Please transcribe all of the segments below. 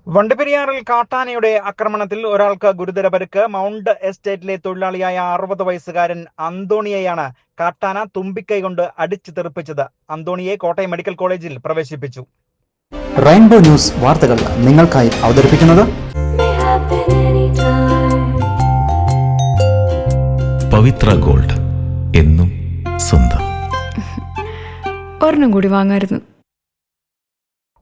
വണ്ടിപ്പെരിയാറിൽ കാട്ടാനയുടെ ആക്രമണത്തിൽ ഒരാൾക്ക് ഗുരുതര പരിക്ക്. മൗണ്ട് എസ്റ്റേറ്റിലെ തൊഴിലാളിയായ 60 വയസ്സുകാരൻ അന്തോണിയെയാണ് കാട്ടാന തുമ്പിക്കൈ കൊണ്ട് അടിച്ചു തെറിപ്പിച്ചത്. അന്തോണിയെ കോട്ടയം മെഡിക്കൽ കോളേജിൽ പ്രവേശിപ്പിച്ചു. റെയിൻബോ ന്യൂസ് വാർത്തകൾ നിങ്ങൾക്കായി അവതരിപ്പിക്കുന്നത് പവിത്ര ഗോൾഡ്, എന്നും സ്വന്തം. ഒരെണ്ണം കൂടി വാങ്ങായിരുന്നു.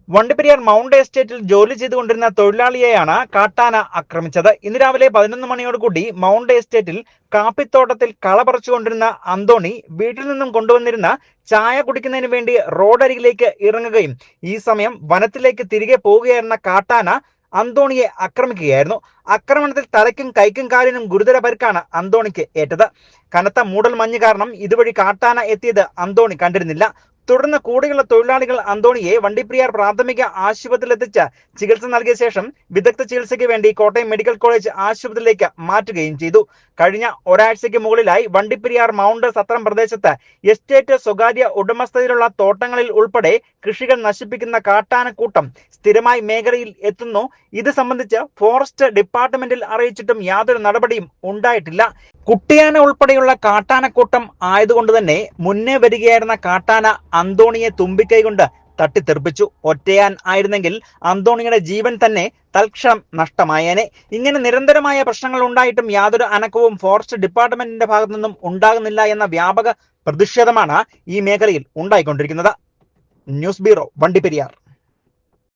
വണ്ടിപ്പെരിയാർ മൗണ്ട് എസ്റ്റേറ്റിൽ ജോലി ചെയ്തുകൊണ്ടിരുന്ന തൊഴിലാളിയെയാണ് കാട്ടാന ആക്രമിച്ചത്. ഇന്ന് രാവിലെ 11 മണിയോടുകൂടി മൗണ്ട് എസ്റ്റേറ്റിൽ കാപ്പിത്തോട്ടത്തിൽ കള പറിച്ചുകൊണ്ടിരുന്ന അന്തോണി വീട്ടിൽ നിന്നും കൊണ്ടുവന്നിരുന്ന ചായ കുടിക്കുന്നതിന് വേണ്ടി റോഡരികിലേക്ക് ഇറങ്ങുകയും ഈ സമയം വനത്തിലേക്ക് തിരികെ പോവുകയായിരുന്ന കാട്ടാന അന്തോണിയെ ആക്രമിക്കുകയായിരുന്നു. ആക്രമണത്തിൽ തലയ്ക്കും കൈക്കും കാലിനും ഗുരുതര പരിക്കാണ് അന്തോണിക്ക് ഏറ്റത്. കനത്ത മൂടൽ മഞ്ഞ് കാരണം ഇതുവഴി കാട്ടാന എത്തിയത് അന്തോണി കണ്ടിരുന്നില്ല. തുടർന്ന് കൂടെയുള്ള തൊഴിലാളികൾ അന്തോണിയെ വണ്ടിപ്പെരിയാർ പ്രാഥമിക ആശുപത്രിയിൽ എത്തിച്ച് ചികിത്സ നൽകിയ ശേഷം വിദഗ്ധ ചികിത്സയ്ക്ക് വേണ്ടി കോട്ടയം മെഡിക്കൽ കോളേജ് ആശുപത്രിയിലേക്ക് മാറ്റുകയും ചെയ്തു. കഴിഞ്ഞ ഒരാഴ്ചയ്ക്ക് മുകളിലായി വണ്ടിപ്പെരിയാർ മൗണ്ട് സത്രം പ്രദേശത്ത് എസ്റ്റേറ്റ് സ്വകാര്യ ഉടമസ്ഥതയിലുള്ള തോട്ടങ്ങളിൽ ഉൾപ്പെടെ കൃഷികൾ നശിപ്പിക്കുന്ന കാട്ടാനക്കൂട്ടം സ്ഥിരമായി മേഖലയിൽ എത്തുന്നു. ഇത് സംബന്ധിച്ച് ഫോറസ്റ്റ് ഡിപ്പാർട്ട്മെന്റിൽ അറിയിച്ചിട്ടും യാതൊരു നടപടിയും ഉണ്ടായിട്ടില്ല. കുട്ടിയാന ഉൾപ്പെടെയുള്ള കാട്ടാനക്കൂട്ടം ആയതുകൊണ്ട് തന്നെ മുന്നേ വരികയായിരുന്ന കാട്ടാന അന്തോണിയെ തുമ്പിക്കൈ കൊണ്ട് തട്ടിത്തെറിപ്പിച്ചു. ഒറ്റയാൻ ആയിരുന്നെങ്കിൽ അന്തോണിയുടെ ജീവൻ തന്നെ തൽക്ഷണം നഷ്ടമായേനെ. ഇങ്ങനെ നിരന്തരമായ പ്രശ്നങ്ങൾ ഉണ്ടായിട്ടും യാതൊരു അനക്കവും ഫോറസ്റ്റ് ഡിപ്പാർട്ട്മെന്റിന്റെ ഭാഗത്തു നിന്നും ഉണ്ടാകുന്നില്ല എന്ന വ്യാപക പ്രതിഷേധമാണ് ഈ മേഖലയിൽ ഉണ്ടായിക്കൊണ്ടിരിക്കുന്നത്. News bureau, Vandiperiyar.